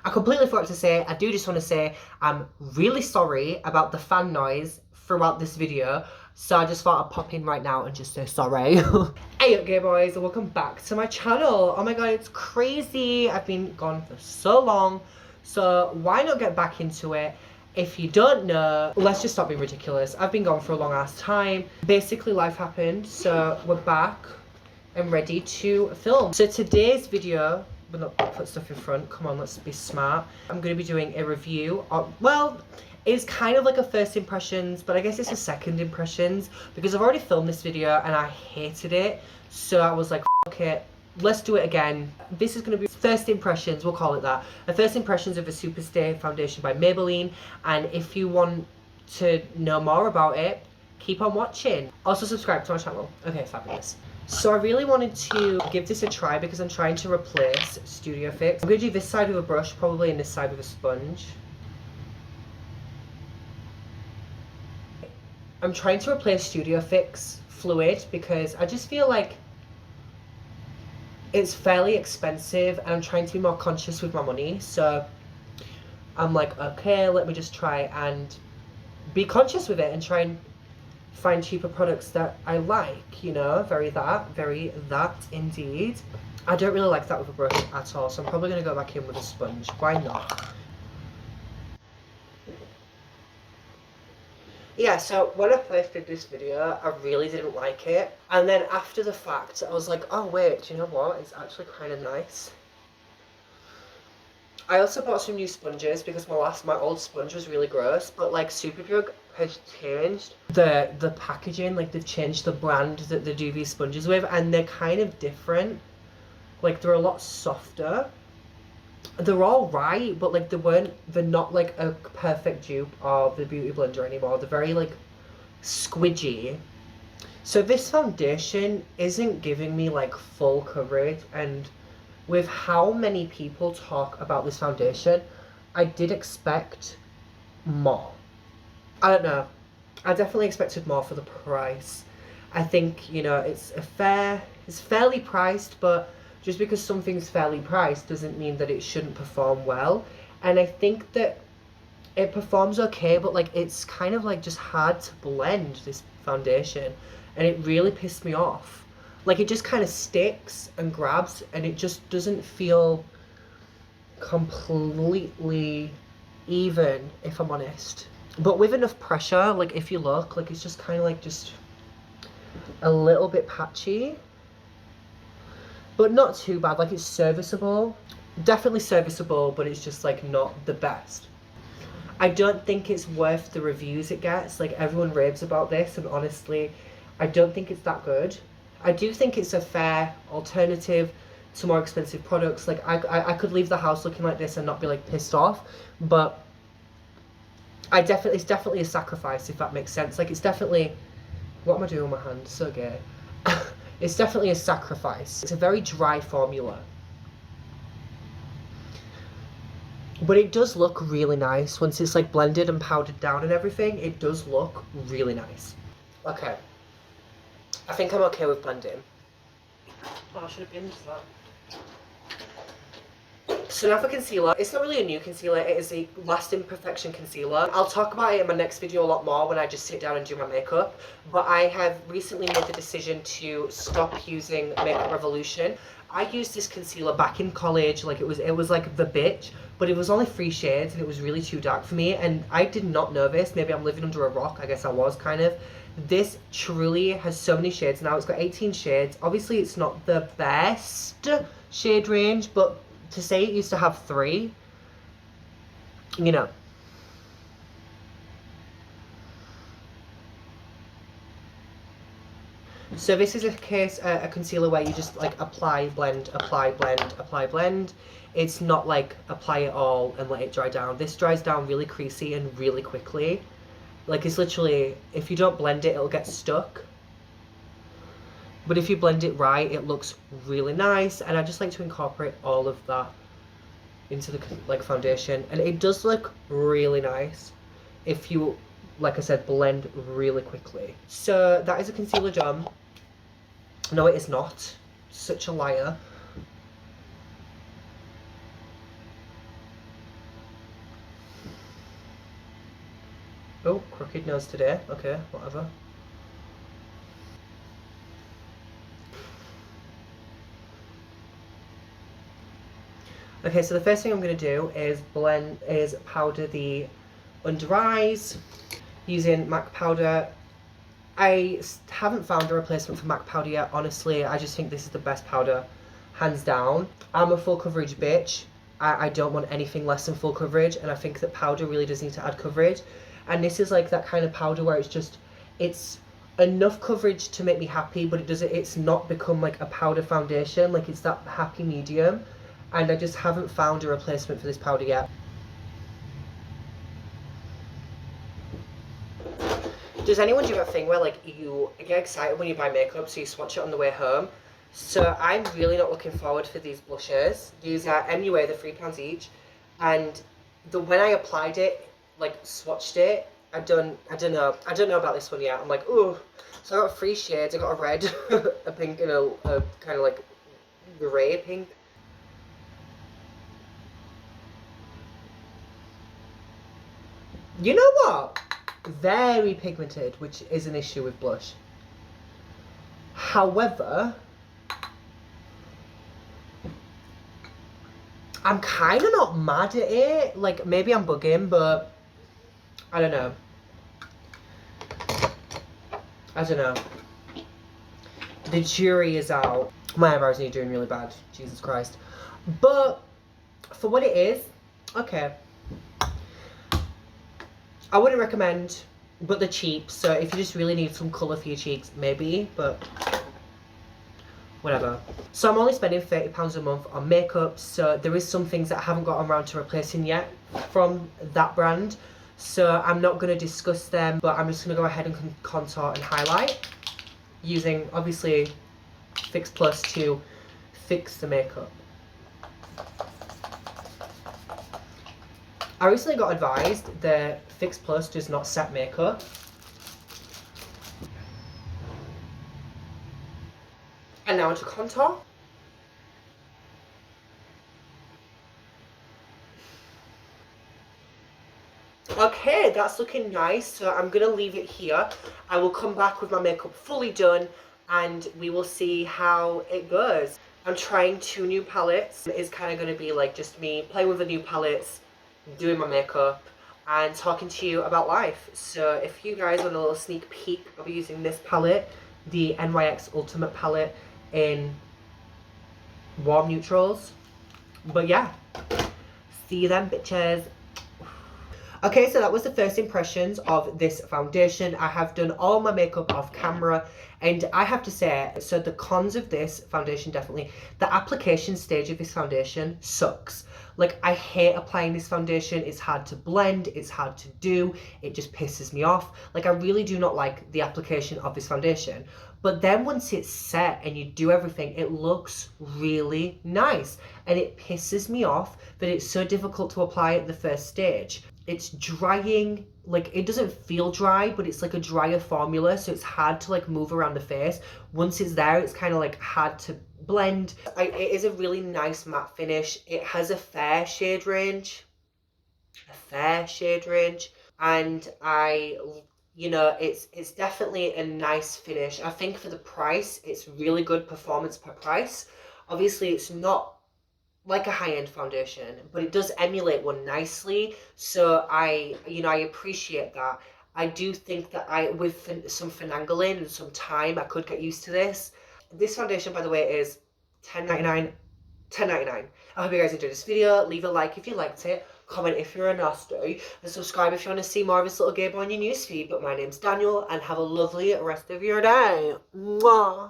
I completely forgot to say, I do just want to say I'm really sorry about the fan noise throughout this video. So I just thought I'd pop in right now and just say sorry. Hey okay boys, and welcome back to my channel. Oh my god, it's crazy. I've been gone for so long. So why not get back into it? If you don't know, let's just stop being ridiculous. I've been gone for a long ass time. Basically life happened, so we're back and ready to film. So today's video, we're not put stuff in front, come on, let's be smart. I'm going to be doing a review of, well, it's kind of like a first impressions, but I guess it's a second impressions because I've already filmed this video and I hated it. So I was like, fuck it, let's do it again. This is going to be first impressions, we'll call it that. A first impressions of a Super Stay Foundation by Maybelline. And if you want to know more about it, keep on watching. Also subscribe to my channel. Okay, fabulous. So I really wanted to give this a try because I'm trying to replace Studio Fix. I'm going to do this side with a brush probably and this side with a sponge. I'm trying to replace Studio Fix Fluid because I just feel like it's fairly expensive and I'm trying to be more conscious with my money. So I'm like, okay, let me just try and be conscious with it and try and find cheaper products that I like, you know, very that indeed. I don't really like that with a brush at all, so I'm probably going to go back in with a sponge. Why not? Yeah, so when I first did this video, I really didn't like it. And then after the fact, I was like, oh wait, do you know what? It's actually kind of nice. I also bought some new sponges because my old sponge was really gross, but like Superpure has changed the packaging, like they've changed the brand that they do these sponges with, and they're kind of different. Like they're a lot softer. They're all right, but like they're not like a perfect dupe of the Beauty Blender anymore. They're very like squidgy. So this foundation isn't giving me like full coverage, and with how many people talk about this foundation, I did expect more. I don't know. I definitely expected more for the price. I think, you know, it's fairly priced, but just because something's fairly priced doesn't mean that it shouldn't perform well. And I think that it performs okay, but like it's kind of like just hard to blend this foundation, and it really pissed me off. Like it just kind of sticks and grabs and it just doesn't feel completely even, if I'm honest. But with enough pressure, like if you look, like it's just kind of like just a little bit patchy. But not too bad, like it's serviceable. Definitely serviceable, but it's just like not the best. I don't think it's worth the reviews it gets. Like everyone raves about this, and honestly, I don't think it's that good. I do think it's a fair alternative to more expensive products. Like I could leave the house looking like this and not be like pissed off, but it's definitely a sacrifice, if that makes sense. Like it's definitely, what am I doing with my hand? So gay. It's definitely a sacrifice. It's a very dry formula. But it does look really nice once it's like blended and powdered down and everything. It does look really nice. Okay. I think I'm okay with blending. Oh, I should have been to that. So now for concealer. It's not really a new concealer, it is a lasting perfection concealer. I'll talk about it in my next video a lot more when I just sit down and do my makeup. But I have recently made the decision to stop using Makeup Revolution. I used this concealer back in college, like it was like the bitch, but it was only 3 shades and it was really too dark for me, and I did not know this. Maybe I'm living under a rock, I guess I was kind of. This truly has so many shades now. It's got 18 shades. Obviously it's not the best shade range, but to say it used to have 3, you know. So this is a concealer where you just like apply, blend, apply, blend, apply, blend. It's not like apply it all and let it dry down. This dries down really creasy and really quickly. Like it's literally, if you don't blend it, it'll get stuck. But if you blend it right, it looks really nice. And I just like to incorporate all of that into the like foundation. And it does look really nice if you, like I said, blend really quickly. So that is a concealer done. No, it is not. Such a liar. Oh, crooked nose today. Okay, whatever. Okay, so the first thing I'm going to do is powder the under eyes using MAC powder. I haven't found a replacement for MAC powder yet, honestly. I just think this is the best powder, hands down. I'm a full coverage bitch. I don't want anything less than full coverage, and I think that powder really does need to add coverage. And this is like that kind of powder where it's enough coverage to make me happy, but it's not become like a powder foundation. Like, it's that happy medium, and I just haven't found a replacement for this powder yet. Does anyone do that thing where like you get excited when you buy makeup, so you swatch it on the way home? So I'm really not looking forward for these blushes. These are MUA, they're £3 each, and when I applied it, like swatched it, I don't know about this one yet. I'm like, ooh. So I got 3 shades. I got a red, a pink, and a kind of like grey pink. You know what? Very pigmented, which is an issue with blush. However, I'm kind of not mad at it. Like, maybe I'm bugging, but I don't know. I don't know. The jury is out. My eyebrows need doing really bad. Jesus Christ. But for what it is, okay. I wouldn't recommend, but they're cheap. So if you just really need some colour for your cheeks, maybe. But whatever. So I'm only spending £30 a month on makeup, so there is some things that I haven't gotten around to replacing yet from that brand. So I'm not going to discuss them, but I'm just going to go ahead and contour and highlight using, obviously, Fix Plus to fix the makeup. I recently got advised that Fix Plus does not set makeup. And now onto contour. Okay, that's looking nice, so I'm going to leave it here. I will come back with my makeup fully done, and we will see how it goes. I'm trying 2 new palettes. It's kind of going to be like just me playing with the new palettes, doing my makeup, and talking to you about life. So if you guys want a little sneak peek, I'll be using this palette, the NYX Ultimate palette in warm neutrals. But yeah, see you then, bitches. Okay, so that was the first impressions of this foundation. I have done all my makeup off camera, and I have to say, so the cons of this foundation, definitely, the application stage of this foundation sucks. Like, I hate applying this foundation. It's hard to blend, it's hard to do, it just pisses me off. Like, I really do not like the application of this foundation. But then once it's set and you do everything, it looks really nice. And it pisses me off that it's so difficult to apply at the first stage. It's drying, like, it doesn't feel dry, but it's like a drier formula, so it's hard to like move around the face. Once it's there, it's kind of like hard to blend. It is a really nice matte finish. It has a fair shade range, and you know, it's definitely a nice finish. I think for the price, it's really good performance per price. Obviously, it's not like a high-end foundation, but it does emulate one nicely, so I appreciate that. I do think that with some finagling and some time, I could get used to this. This foundation, by the way, is $10.99. $10.99. I hope you guys enjoyed this video. Leave a like if you liked it, comment if you're a nasty, and subscribe if you want to see more of this little gay boy on your newsfeed. But my name's Daniel, and have a lovely rest of your day. Mwah!